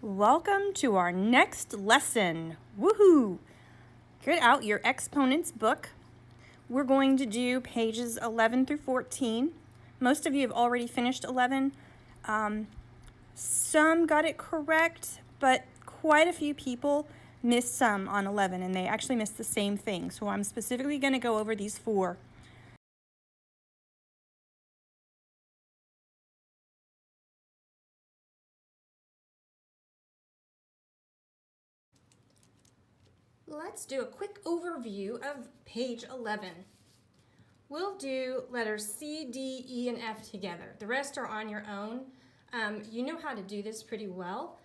Welcome to our next lesson. Woohoo! Get out your Exponents book. We're going to do pages 11 through 14. Most of you have already finished 11. Some got it correct, but quite a few people missed some on 11, and they actually missed the same thing. So I'm specifically going to go over these four. Let's do a quick overview of page 11. We'll do letters C, D, E, and F together. The rest are on your own. You know how to do this pretty well,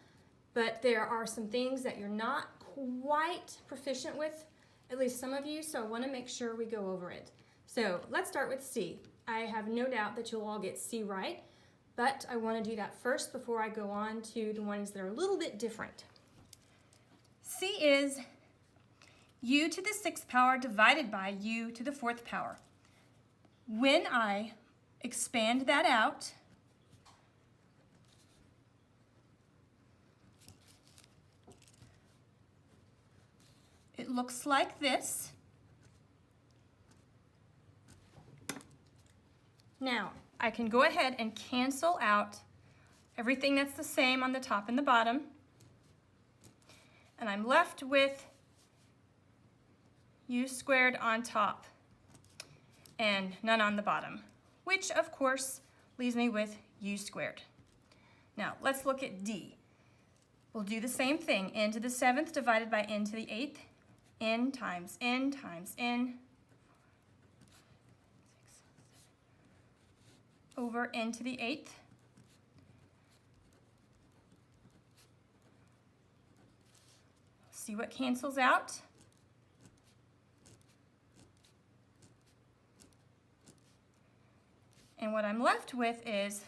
but there are some things that you're not quite proficient with, at least some of you, so I want to make sure we go over it. So let's start with C. I have no doubt that you'll all get C right, but I want to do that first before I go on to the ones that are a little bit different. C is u to the 6th power divided by u to the 4th power. When I expand that out, it looks like this. Now, I can go ahead and cancel out everything that's the same on the top and the bottom, and I'm left with u squared on top and none on the bottom, which of course leaves me with u squared. Now let's look at D. We'll do the same thing, n to the 7th divided by n to the 8th, n times n times n over n to the 8th. See what cancels out? And what I'm left with is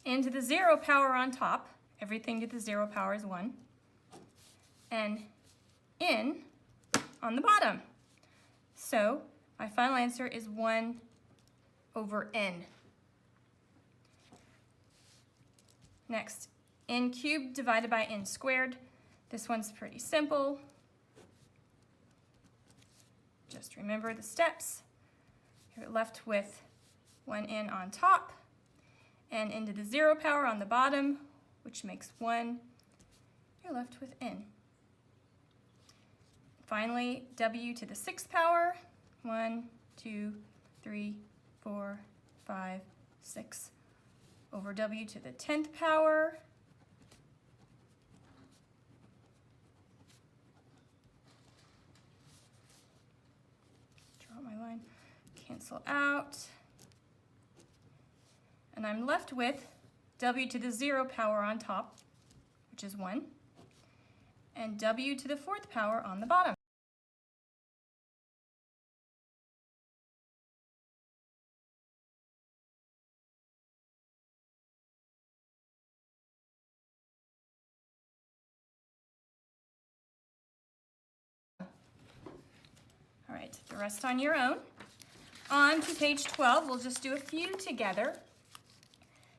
n to the 0 power on top. Everything to the 0 power is 1. And n on the bottom. So my final answer is 1 over n. Next, n cubed divided by n squared. This one's pretty simple. Just remember the steps. You're left with 1n on top, and n to the 0 power on the bottom, which makes 1. You're left with n. Finally, w to the 6th power, 1, 2, 3, 4, 5, 6, over w to the 10th power, draw my line, cancel out. And I'm left with w to the 0 power on top, which is 1, and w to the 4th power on the bottom. All right, the rest on your own. On to page 12, we'll just do a few together.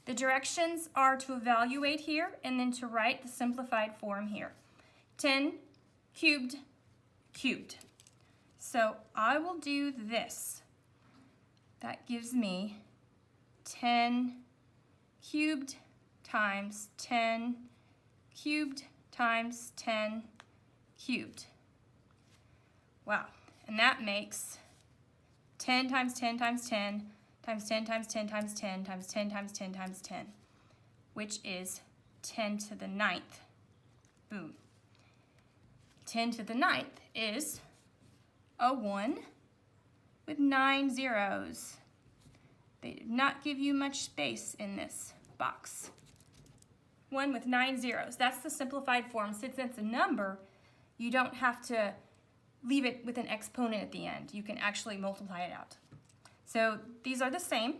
The directions are to evaluate here and then to write the simplified form here. 10 cubed, cubed. So I will do this. That gives me 10 cubed times 10 cubed times 10 cubed. Wow, and that makes 10 times 10 times 10 times 10 times 10 times 10 times 10 times 10 times 10, which is 10 to the 9th. Boom. 10 to the 9th is a 1 with 9 zeros. They did not give you much space in this box. 1 with 9 zeros. That's the simplified form. Since it's a number, you don't have to leave it with an exponent at the end. You can actually multiply it out. So these are the same.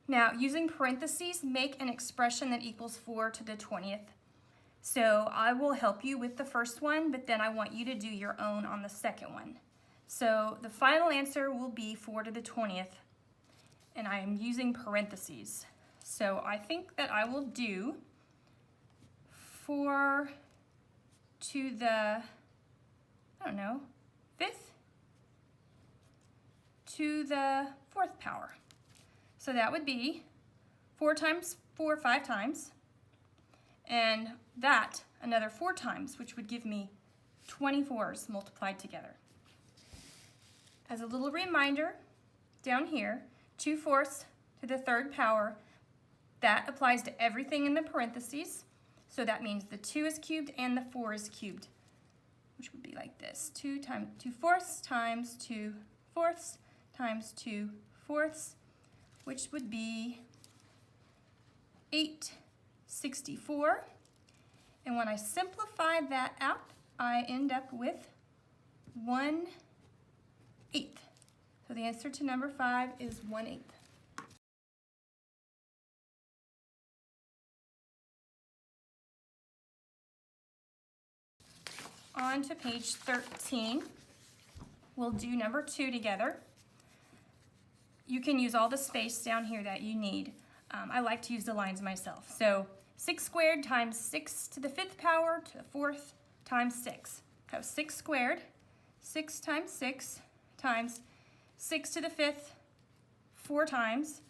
Now, using parentheses, make an expression that equals 4 to the 20th. So I will help you with the first one, but then I want you to do your own on the second one. So the final answer will be 4 to the 20th, and I am using parentheses. So I think that I will do 4 to the, I don't know, 5th to the 4th power. So that would be 4 times 4, 5 times, and that another 4 times, which would give me 24s multiplied together. As a little reminder, down here, 2/4 to the 3rd power, that applies to everything in the parentheses. So that means the 2 is cubed and the 4 is cubed, which would be like this. 2/4 times 2/4 times 2/4, which would be 8/64. And when I simplify that out, I end up with 1/8. So the answer to number 5 is 1/8. On to page 13. We'll do number 2 together. You can use all the space down here that you need. I like to use the lines myself. So 6 squared times 6 to the 5th power to the 4th times 6. So 6 squared, 6 times 6 times 6 to the 5th 4 times,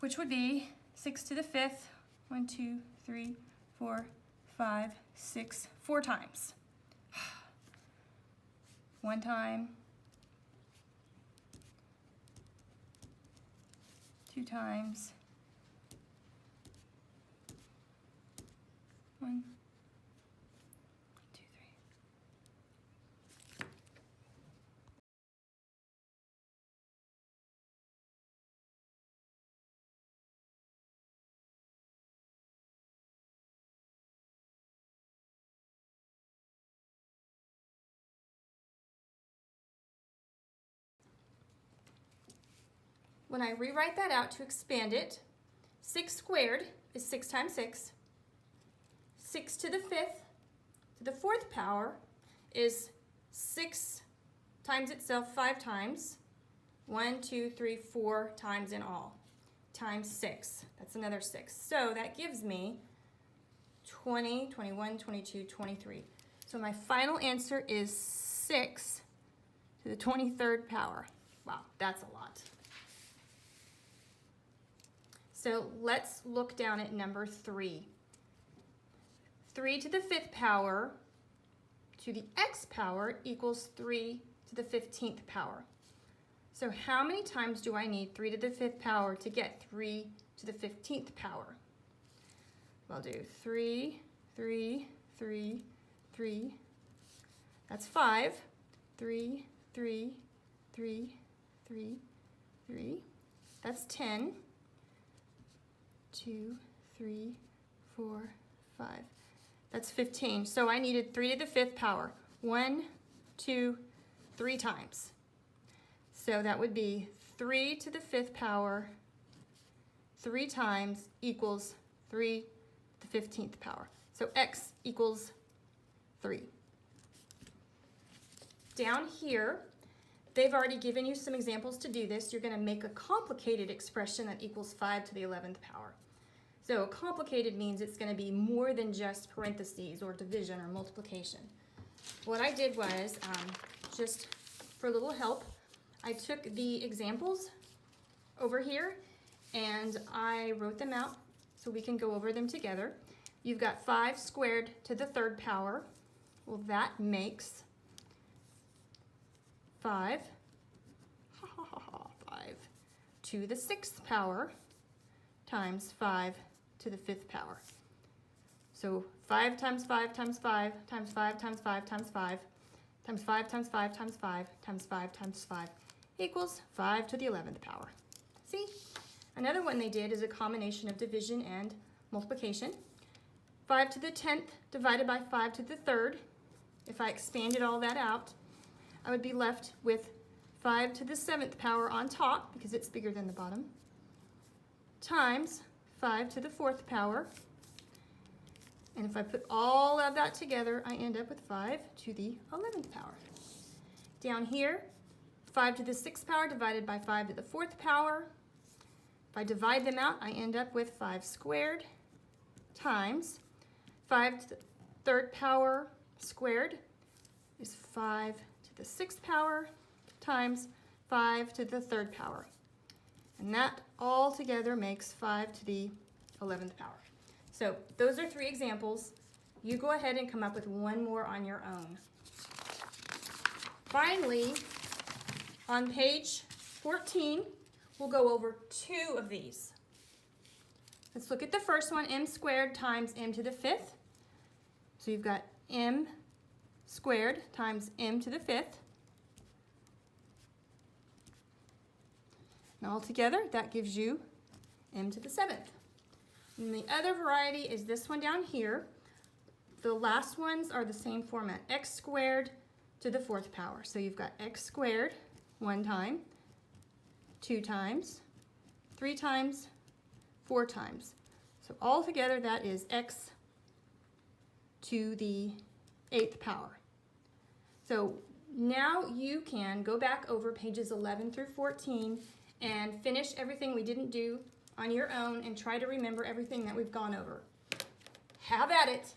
which would be 6 to the 5th, 1, 2, 3, 4, 5, 6, 4 times. 1 time, 2 times, 1, 2, 3. When I rewrite that out to expand it, 6 squared is 6 times 6. 6 to the 5th to the 4th power is 6 times itself 5 times. 1, 2, 3, 4 times in all. Times 6. That's another 6. So that gives me 20, 21, 22, 23. So my final answer is 6 to the 23rd power. Wow, that's a lot. So let's look down at number 3. 3 to the 5th power to the x power equals 3 to the 15th power. So how many times do I need 3 to the 5th power to get 3 to the 15th power? I'll do 3, 3, 3, 3. That's 5. 3, 3, 3, 3, 3. That's 10. 2, 3, 4, 5. That's 15. So I needed 3 to the 5th power. 1, 2, 3 times. So that would be 3 to the 5th power 3 times equals 3 to the 15th power. So x equals 3. Down here, they've already given you some examples to do this. You're going to make a complicated expression that equals 5 to the 11th power. So complicated means it's going to be more than just parentheses or division or multiplication. What I did was, just for a little help, I took the examples over here and I wrote them out so we can go over them together. You've got 5 squared to the 3rd power. Well, that makes 5 to the 6th power times 5 to the 5th power. So 5 times 5 times 5 times 5 times 5 times 5 times 5 times 5 times 5 times 5 times 5 equals 5 to the 11th power. See? Another one they did is a combination of division and multiplication. 5 to the 10th divided by 5 to the 3rd. If I expanded all that out, I would be left with 5 to the 7th power on top, because it's bigger than the bottom, times 5 to the 4th power. And if I put all of that together, I end up with 5 to the 11th power. Down here, 5 to the 6th power divided by 5 to the 4th power. If I divide them out, I end up with 5 squared times 5 to the 3rd power squared is 5 to the 6th power times 5 to the 3rd power. And that all together makes 5 to the 11th power. So those are 3 examples. You go ahead and come up with one more on your own. Finally, on page 14, we'll go over 2 of these. Let's look at the first one, m squared times m to the 5th. So you've got m squared times m to the 5th. And all together, that gives you m to the 7th. And the other variety is this one down here. The last ones are the same format, x squared to the 4th power. So you've got x squared 1 time, 2 times, 3 times, 4 times. So all together that is x to the 8th power. So now you can go back over pages 11 through 14 and finish everything we didn't do on your own and try to remember everything that we've gone over. Have at it.